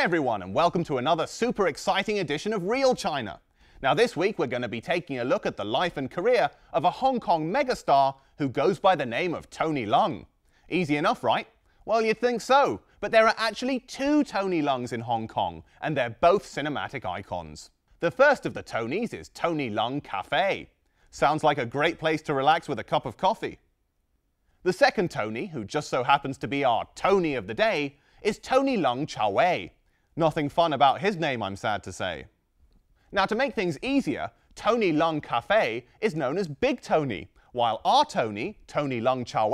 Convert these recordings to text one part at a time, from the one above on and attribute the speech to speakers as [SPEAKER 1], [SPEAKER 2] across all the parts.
[SPEAKER 1] everyone, and welcome to another super exciting edition of Real China. Now this week we're going to be taking a look at the life and career of a Hong Kong megastar who goes by the name of Tony Leung. Easy enough, right? Well, you'd think so, but there are actually two Tony Leungs in Hong Kong, and they're both cinematic icons. The first of the Tonys is Tony Leung Cafe. Sounds like a great place to relax with a cup of coffee. The second Tony, who just so happens to be our Tony of the day, is Tony Leung Chau. Nothing fun about his name, I'm sad to say. Now, to make things easier, Tony Leung Cafe is known as Big Tony, while our Tony, Tony Leung Chau,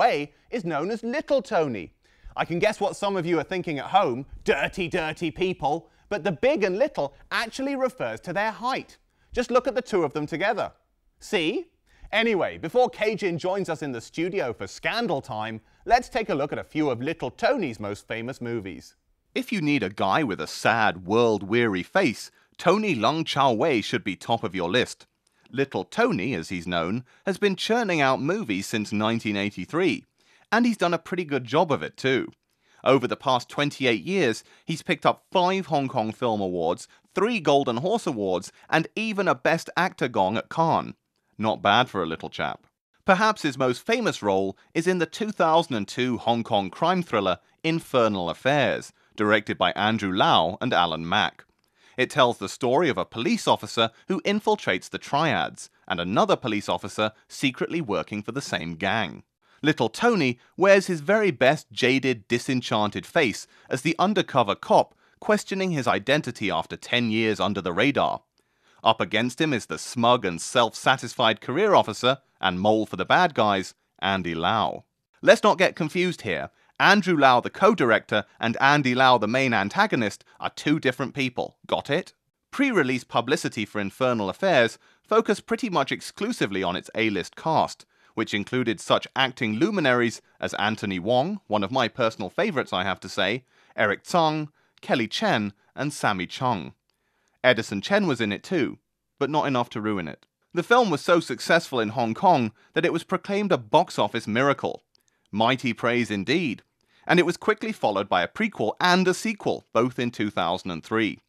[SPEAKER 1] is known as Little Tony. I can guess what some of you are thinking at home, dirty, dirty people, but the big and little actually refers to their height. Just look at the two of them together. See? Anyway, before Kajin joins us in the studio for Scandal Time, let's take a look at a few of Little Tony's most famous movies.
[SPEAKER 2] If you need a guy with a sad, world-weary face, Tony Leung Chau should be top of your list. Little Tony, as he's known, has been churning out movies since 1983, and he's done a pretty good job of it too. Over the past 28 years, he's picked up 5 Hong Kong Film Awards, 3 Golden Horse Awards, and even a Best Actor gong at Cannes. Not bad for a little chap. Perhaps his most famous role is in the 2002 Hong Kong crime thriller Infernal Affairs, directed by Andrew Lau and Alan Mak. It tells the story of a police officer who infiltrates the triads, and another police officer secretly working for the same gang. Little Tony wears his very best jaded, disenchanted face as the undercover cop questioning his identity after 10 years under the radar. Up against him is the smug and self-satisfied career officer, and mole for the bad guys, Andy Lau. Let's not get confused here. Andrew Lau, the co-director, and Andy Lau, the main antagonist, are two different people. Got it? Pre-release publicity for Infernal Affairs focused pretty much exclusively on its A-list cast, which included such acting luminaries as Anthony Wong, one of my personal favourites I have to say, Eric Tsang, Kelly Chen, and Sammy Chung. Edison Chen was in it too, but not enough to ruin it. The film was so successful in Hong Kong that it was proclaimed a box office miracle. Mighty praise indeed. And it was quickly followed by a prequel and a sequel, both in 2003.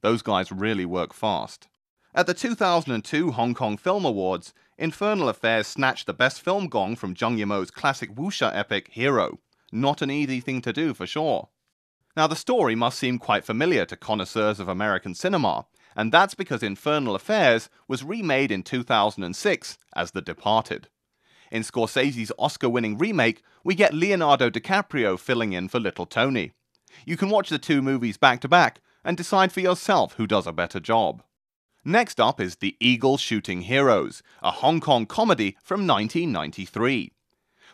[SPEAKER 2] Those guys really work fast. At the 2002 Hong Kong Film Awards, Infernal Affairs snatched the Best Film gong from Zhang Yimou's classic wuxia epic Hero. Not an easy thing to do for sure. Now, the story must seem quite familiar to connoisseurs of American cinema, and that's because Infernal Affairs was remade in 2006 as The Departed. In Scorsese's Oscar-winning remake, we get Leonardo DiCaprio filling in for Little Tony. You can watch the two movies back-to-back and decide for yourself who does a better job. Next up is The Eagle Shooting Heroes, a Hong Kong comedy from 1993.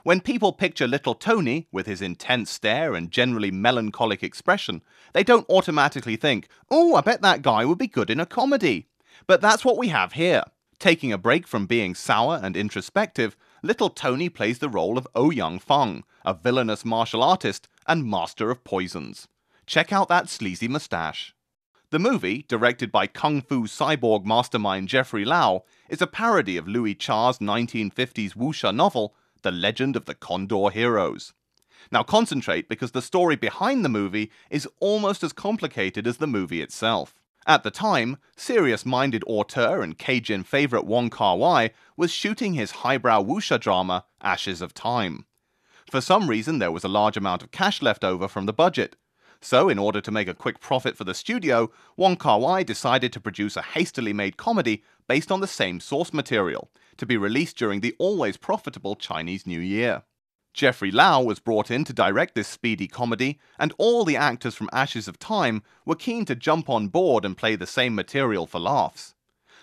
[SPEAKER 2] When people picture Little Tony, with his intense stare and generally melancholic expression, they don't automatically think, "Oh, I bet that guy would be good in a comedy." But that's what we have here. Taking a break from being sour and introspective, Little Tony plays the role of Ouyang Feng, a villainous martial artist and master of poisons. Check out that sleazy moustache. The movie, directed by kung fu cyborg mastermind Jeffrey Lau, is a parody of Louis Cha's 1950s wuxia novel, The Legend of the Condor Heroes. Now concentrate, because the story behind the movie is almost as complicated as the movie itself. At the time, serious-minded auteur and Cajun favourite Wong Kar-wai was shooting his highbrow wuxia drama, Ashes of Time. For some reason, there was a large amount of cash left over from the budget. So, in order to make a quick profit for the studio, Wong Kar-wai decided to produce a hastily made comedy based on the same source material, to be released during the always profitable Chinese New Year. Jeffrey Lau was brought in to direct this speedy comedy, and all the actors from Ashes of Time were keen to jump on board and play the same material for laughs.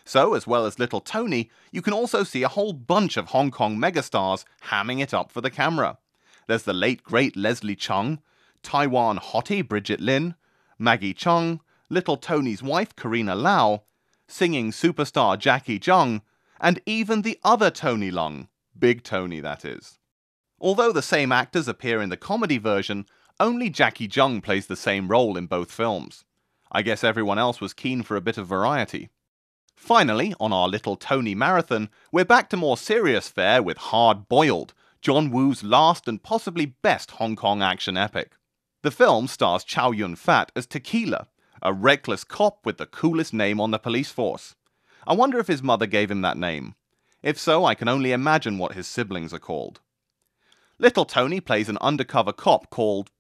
[SPEAKER 2] So, as well as Little Tony, you can also see a whole bunch of Hong Kong megastars hamming it up for the camera. There's the late great Leslie Chung, Taiwan hottie Bridget Lin, Maggie Chung, Little Tony's wife Karina Lau, singing superstar Jackie Zhang, and even the other Tony Leung, Big Tony that is. Although the same actors appear in the comedy version, only Jackie Zhang plays the same role in both films. I guess everyone else was keen for a bit of variety. Finally, on our Little Tony marathon, we're back to more serious fare with Hard Boiled, John Woo's last and possibly best Hong Kong action epic. The film stars Chow Yun-fat as Tequila, a reckless cop with the coolest name on the police force. I wonder if his mother gave him that name. If so, I can only imagine what his siblings are called. Little Tony plays an undercover cop called,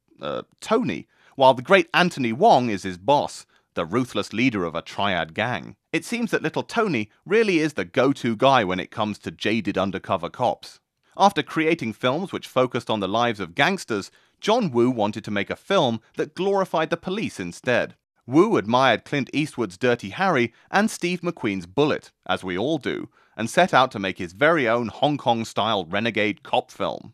[SPEAKER 2] Tony, while the great Anthony Wong is his boss, the ruthless leader of a triad gang. It seems that Little Tony really is the go-to guy when it comes to jaded undercover cops. After creating films which focused on the lives of gangsters, John Woo wanted to make a film that glorified the police instead. Woo admired Clint Eastwood's Dirty Harry and Steve McQueen's Bullet, as we all do, and set out to make his very own Hong Kong-style renegade cop film.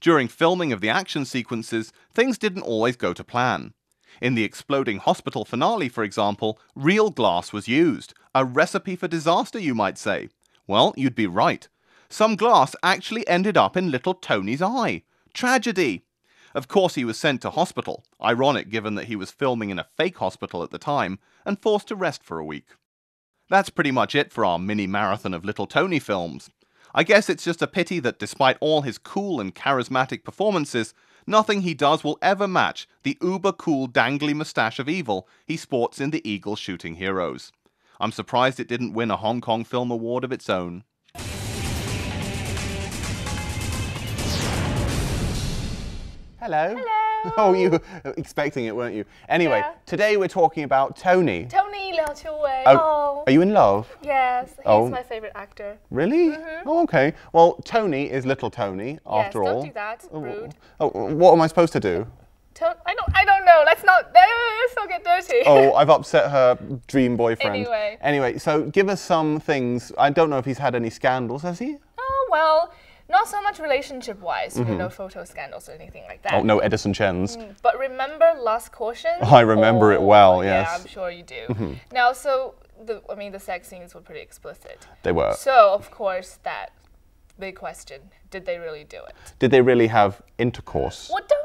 [SPEAKER 2] During filming of the action sequences, things didn't always go to plan. In the exploding hospital finale, for example, real glass was used. A recipe for disaster, you might say. Well, you'd be right. Some glass actually ended up in Little Tony's eye. Tragedy! Of course he was sent to hospital, ironic given that he was filming in a fake hospital at the time, and forced to rest for a week. That's pretty much it for our mini-marathon of Little Tony films. I guess it's just a pity that despite all his cool and charismatic performances, nothing he does will ever match the uber-cool dangly moustache of evil he sports in The Eagle Shooting Heroes. I'm surprised it didn't win a Hong Kong Film Award of its own.
[SPEAKER 1] Hello.
[SPEAKER 3] Hello.
[SPEAKER 1] Oh, you were expecting it, weren't you? Anyway,
[SPEAKER 3] Yeah.
[SPEAKER 1] Today we're talking about Tony.
[SPEAKER 3] Tony reelchina45.
[SPEAKER 1] Oh, are you in love?
[SPEAKER 3] Yes, he's
[SPEAKER 1] Oh.
[SPEAKER 3] my favorite actor.
[SPEAKER 1] Really? Oh, okay. Well, Tony is Little Tony, after
[SPEAKER 3] yes,
[SPEAKER 1] all.
[SPEAKER 3] don't do that. Rude.
[SPEAKER 1] Oh, what am I supposed to do?
[SPEAKER 3] I don't know. Let's not get dirty.
[SPEAKER 1] Oh, I've upset her dream boyfriend.
[SPEAKER 3] Anyway.
[SPEAKER 1] So give us some things. I don't know if he's had any scandals, has he?
[SPEAKER 3] Oh, well, not so much relationship-wise. No photo scandals or anything like that.
[SPEAKER 1] Oh, no Edison Chens.
[SPEAKER 3] But remember Last Caution?
[SPEAKER 1] I remember it well, yes.
[SPEAKER 3] Yeah, I'm sure you do. Now, so, the sex scenes were pretty explicit.
[SPEAKER 1] They were.
[SPEAKER 3] So, of course, that big question, did they really do it?
[SPEAKER 1] Did they really have intercourse?
[SPEAKER 3] What don't...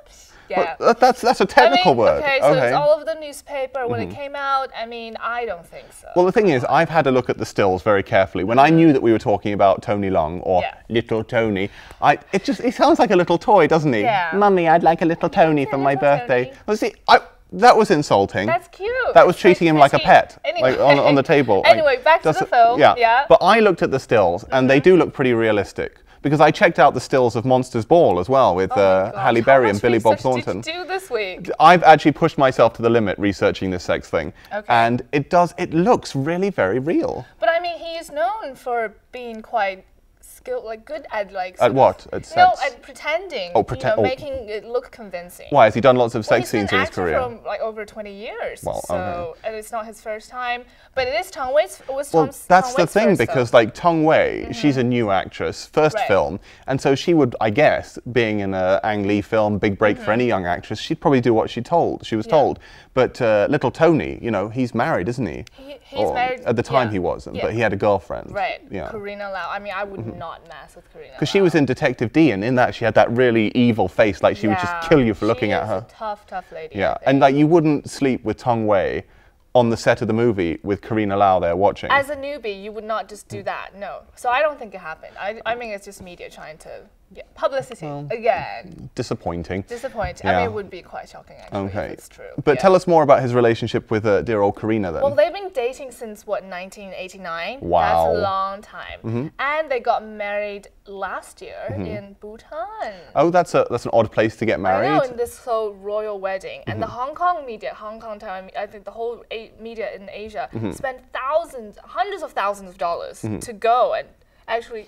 [SPEAKER 3] Yeah.
[SPEAKER 1] Well, that's a technical word.
[SPEAKER 3] Okay, so it's all over the newspaper when it came out. I mean, I don't think so.
[SPEAKER 1] Well, the thing is, I've had a look at the stills very carefully. When I knew that we were talking about Tony Leung, or Little Tony, it sounds like a little toy, doesn't he?
[SPEAKER 3] Yeah.
[SPEAKER 1] Mummy, I'd like a little Tony for my
[SPEAKER 3] little
[SPEAKER 1] birthday.
[SPEAKER 3] Tony.
[SPEAKER 1] Well, see, that was insulting.
[SPEAKER 3] That's cute.
[SPEAKER 1] That was treating him like a pet,
[SPEAKER 3] Anyway.
[SPEAKER 1] like on the table.
[SPEAKER 3] Anyway, back to the film. Yeah.
[SPEAKER 1] But I looked at the stills, and they do look pretty realistic. Because I checked out the stills of Monsters Ball as well with Halle Berry and Billy Bob Thornton.
[SPEAKER 3] How much research did you do this week?
[SPEAKER 1] I've actually pushed myself to the limit researching this sex thing.
[SPEAKER 3] Okay.
[SPEAKER 1] And it looks really very real.
[SPEAKER 3] But I mean, he is known for being quite skilled, like good at like...
[SPEAKER 1] At what? At sex?
[SPEAKER 3] No, at pretending.
[SPEAKER 1] Oh,
[SPEAKER 3] making it look convincing.
[SPEAKER 1] Why? Has he done lots of sex scenes in his career?
[SPEAKER 3] He's been acting for like over 20 years.
[SPEAKER 1] Well,
[SPEAKER 3] so, and it's not his first time. But it is Tong Wei's.
[SPEAKER 1] That's the thing, because like Tong Wei, she's a new actress, first film, and so she would, I guess, being in a Ang Lee film, big break for any young actress, she'd probably do what she was told. But Little Tony, you know, he's married, isn't he?
[SPEAKER 3] He's married.
[SPEAKER 1] At the time he wasn't, but he had a girlfriend.
[SPEAKER 3] Right.
[SPEAKER 1] Yeah.
[SPEAKER 3] Karina Lau. I mean, I would not mess with Karina Lau.
[SPEAKER 1] Because she was in Detective D, and in that she had that really evil face, like she would just kill you for looking at her.
[SPEAKER 3] She is a tough lady.
[SPEAKER 1] Yeah, and like you wouldn't sleep with Tong Wei on the set of the movie with Karina Lau there watching.
[SPEAKER 3] As a newbie, you would not just do that, no. So I don't think it happened. I mean, it's just media trying to get publicity again.
[SPEAKER 1] Disappointing.
[SPEAKER 3] Disappointing.
[SPEAKER 1] Yeah.
[SPEAKER 3] I mean, it would be quite shocking, actually, if it's true.
[SPEAKER 1] But tell us more about his relationship with dear old Karina then.
[SPEAKER 3] Well, they've been dating since, what, 1989?
[SPEAKER 1] Wow.
[SPEAKER 3] That's a long time. And they got married last year in Bhutan.
[SPEAKER 1] Oh, that's an odd place to get married.
[SPEAKER 3] I know, in this whole royal wedding. And the Hong Kong media, Hong Kong time, I think the whole media in Asia spent hundreds of thousands of dollars to go and actually,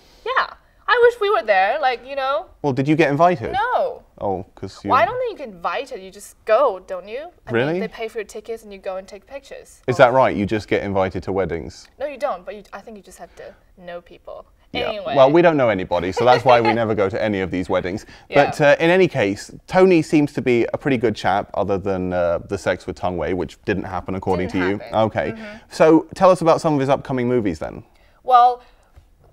[SPEAKER 3] I wish we were there, like, you know.
[SPEAKER 1] Well, did you get invited?
[SPEAKER 3] No.
[SPEAKER 1] Oh, because you...
[SPEAKER 3] Well, I don't think you get invited, you just go, don't you? I
[SPEAKER 1] Really?
[SPEAKER 3] mean, they pay for your tickets and you go and take pictures.
[SPEAKER 1] Is that right? You just get invited to weddings?
[SPEAKER 3] No, you don't, but I think you just have to know people.
[SPEAKER 1] Yeah.
[SPEAKER 3] Anyway.
[SPEAKER 1] Well, we don't know anybody, so that's why we never go to any of these weddings. But in any case, Tony seems to be a pretty good chap, other than the sex with Tong Wei, which didn't happen according to you. Okay. So tell us about some of his upcoming movies then.
[SPEAKER 3] Well,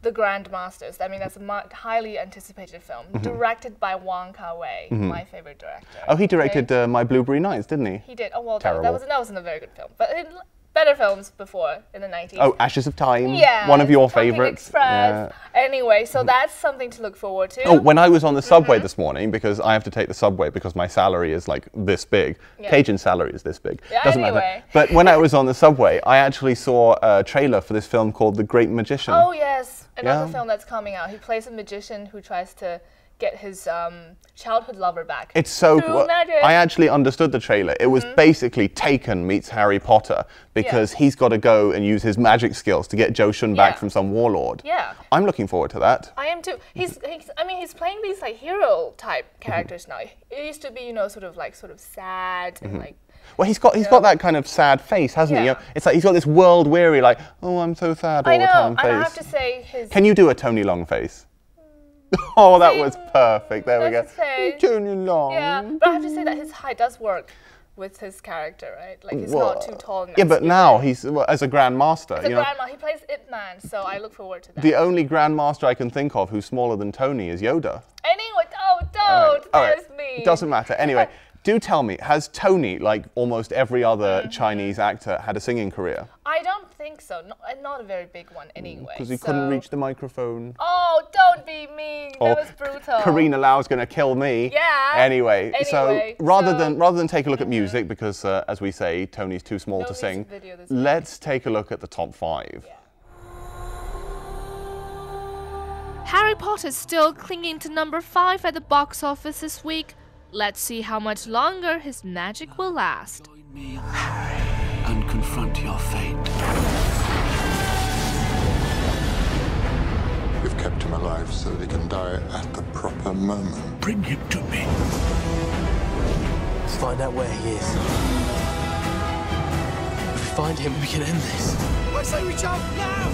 [SPEAKER 3] The Grandmasters. I mean, that's a highly anticipated film, directed by Wong Kar-wai, my favorite director.
[SPEAKER 1] Oh, he directed My Blueberry Nights, didn't he?
[SPEAKER 3] He did. Oh, well,
[SPEAKER 1] Terrible.
[SPEAKER 3] that wasn't a very good film. But better films before in the 90s.
[SPEAKER 1] Oh, Ashes of Time.
[SPEAKER 3] Yeah.
[SPEAKER 1] One of your
[SPEAKER 3] Chongqing
[SPEAKER 1] favorites.
[SPEAKER 3] Express. Anyway, so that's something to look forward to.
[SPEAKER 1] Oh, when I was on the subway this morning, because I have to take the subway because my salary is like this big.
[SPEAKER 3] Yeah.
[SPEAKER 1] Cajun's salary is this big.
[SPEAKER 3] Yeah,
[SPEAKER 1] Doesn't
[SPEAKER 3] anyway.
[SPEAKER 1] matter. But when I was on the subway, I actually saw a trailer for this film called The Great Magician.
[SPEAKER 3] Oh, yes. Another
[SPEAKER 1] Yeah.
[SPEAKER 3] film that's coming out. He plays a magician who tries to get his childhood lover back.
[SPEAKER 1] It's so
[SPEAKER 3] through magic.
[SPEAKER 1] I actually understood the trailer. It was basically Taken meets Harry Potter because he's got to go and use his magic skills to get Zhou Shun back from some warlord.
[SPEAKER 3] Yeah.
[SPEAKER 1] I'm looking forward to that.
[SPEAKER 3] I am too. He's playing these like hero type characters now. It used to be, you know, sort of sad and like.
[SPEAKER 1] Well, he's got that kind of sad face, hasn't he? You know, it's like he's got this world weary, like, oh, I'm so sad all the time face.
[SPEAKER 3] And I have to say his.
[SPEAKER 1] Can you do a Tony Long face? Oh, that was perfect. There we go.
[SPEAKER 3] That's his face.
[SPEAKER 1] Tony Long.
[SPEAKER 3] Yeah, but I have to say that his height does work with his character, right? Like he's not too tall. And
[SPEAKER 1] Yeah, but
[SPEAKER 3] masculine.
[SPEAKER 1] now he's as a grandmaster.
[SPEAKER 3] As a
[SPEAKER 1] You know,
[SPEAKER 3] grandma, he plays Ip Man, so I look forward to that.
[SPEAKER 1] the only grandmaster I can think of who's smaller than Tony is Yoda.
[SPEAKER 3] Anyway, don't.
[SPEAKER 1] All right.
[SPEAKER 3] There's me.
[SPEAKER 1] Doesn't matter. Anyway, do tell me, has Tony, like almost every other Chinese actor, had a singing career?
[SPEAKER 3] I don't think so. Not a very big one anyway.
[SPEAKER 1] Because he couldn't reach the microphone.
[SPEAKER 3] Oh, don't be mean.
[SPEAKER 1] Or
[SPEAKER 3] That was brutal.
[SPEAKER 1] Karina Lau's going to kill me.
[SPEAKER 3] Yeah.
[SPEAKER 1] Anyway, so rather than take a look at music, because as we say, Tony's too small to sing,
[SPEAKER 3] video this week.
[SPEAKER 1] let's take a look at the top 5.
[SPEAKER 3] Yeah.
[SPEAKER 4] Harry Potter is still clinging to number 5 at the box office this week. Let's see how much longer his magic will last.
[SPEAKER 5] Join me, Harry, and confront your fate.
[SPEAKER 6] We've kept him alive so that he can die at the proper moment.
[SPEAKER 5] Bring him to me.
[SPEAKER 7] Let's find out where he is. If we find him, we can end this.
[SPEAKER 5] I say we jump now!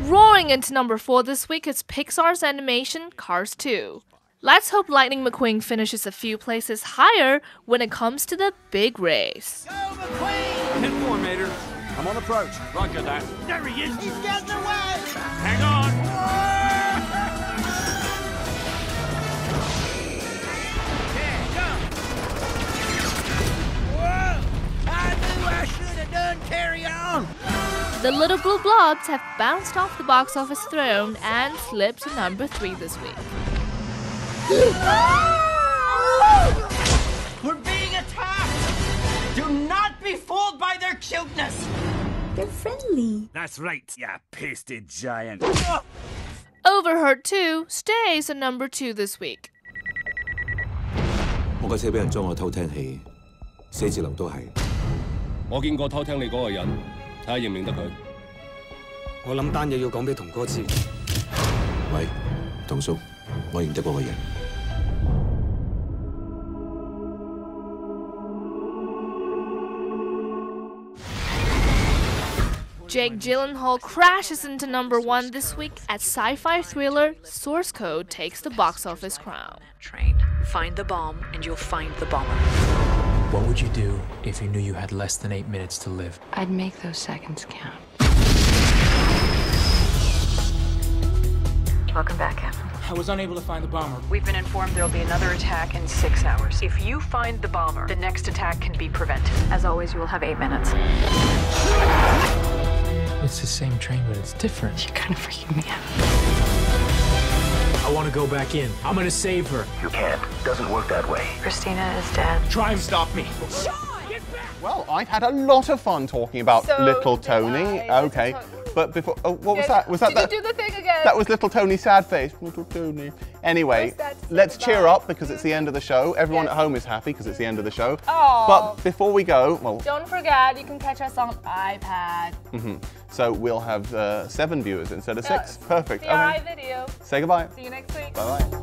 [SPEAKER 4] Roaring into number 4 this week is Pixar's animation Cars 2. Let's hope Lightning McQueen finishes a few places higher when it comes to the big race.
[SPEAKER 5] Go, McQueen! Hit four, Mater. I'm on approach. Roger that. There he is. He's getting away. Hang on. Whoa! I knew I should have done. Carry on.
[SPEAKER 4] The Little Blue Blobs have bounced off the box office throne and slipped to number 3 this week.
[SPEAKER 8] We're being attacked! Do not be fooled by their cuteness!
[SPEAKER 9] They're friendly.
[SPEAKER 5] That's right, you pasted giant.
[SPEAKER 4] Overheard 2 stays at number 2 this week.
[SPEAKER 10] 我架車俾人裝我偷聽器，寫字樓都係。
[SPEAKER 11] 我見過偷聽你嗰個人，睇下認唔認得佢。
[SPEAKER 10] 我諗單嘢要講俾童哥知。喂，童叔，我認得嗰個人。
[SPEAKER 4] Jake Gyllenhaal crashes into number 1 this week as sci-fi thriller Source Code takes the box office crown.
[SPEAKER 12] Train. Find the bomb and you'll find the bomber.
[SPEAKER 7] What would you do if you knew you had less than 8 minutes to live?
[SPEAKER 9] I'd make those seconds count.
[SPEAKER 12] Welcome back, Captain.
[SPEAKER 8] I was unable to find the bomber.
[SPEAKER 12] We've been informed there'll be another attack in 6 hours. If you find the bomber, the next attack can be prevented. As always, you will have 8 minutes.
[SPEAKER 7] It's the same train, but it's different.
[SPEAKER 9] You're kind of freaking me out.
[SPEAKER 7] I want to go back in. I'm going to save her.
[SPEAKER 10] You can't. Doesn't work that way.
[SPEAKER 12] Christina is dead.
[SPEAKER 7] Try and stop me.
[SPEAKER 1] Well, I've had a lot of fun talking about
[SPEAKER 3] So
[SPEAKER 1] Little
[SPEAKER 3] did
[SPEAKER 1] Tony.
[SPEAKER 3] I.
[SPEAKER 1] Okay, but before, oh, what was that? Was that
[SPEAKER 3] Did you do the thing again?
[SPEAKER 1] That was Little Tony's sad face. Little Tony. Anyway,
[SPEAKER 3] What's that?
[SPEAKER 1] let's cheer
[SPEAKER 3] Bye.
[SPEAKER 1] up because it's the end of the show. Everyone
[SPEAKER 3] Yes.
[SPEAKER 1] at home is happy because it's the end of the show.
[SPEAKER 3] Aw.
[SPEAKER 1] But before we go, well,
[SPEAKER 3] Don't forget, you can catch us on iPad.
[SPEAKER 1] so we'll have 7 viewers instead of 6. Perfect.
[SPEAKER 3] CRI
[SPEAKER 1] Okay.
[SPEAKER 3] video.
[SPEAKER 1] Say goodbye.
[SPEAKER 3] See you next week.
[SPEAKER 1] Bye bye.